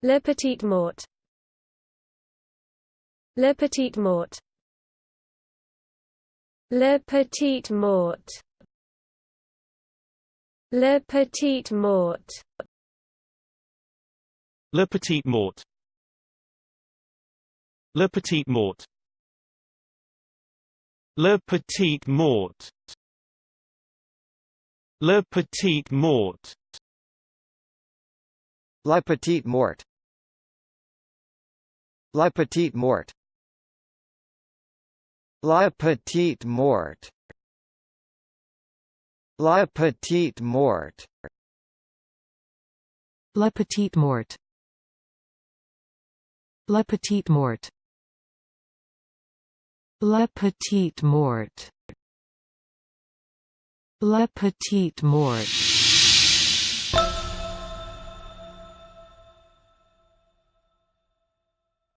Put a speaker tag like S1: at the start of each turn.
S1: Le Petite Mort. Le Petite Mort. Le Petite Mort. Le Petite Mort.
S2: Le Petite Mort. Le Petite Mort. Le Petite Mort. Le Petite Mort.
S3: La Petite Mort. La Petite Mort. La Petite Mort. La Petite Mort.
S4: La Petite Mort. La Petite Mort. La Petite Mort. La Petite Mort.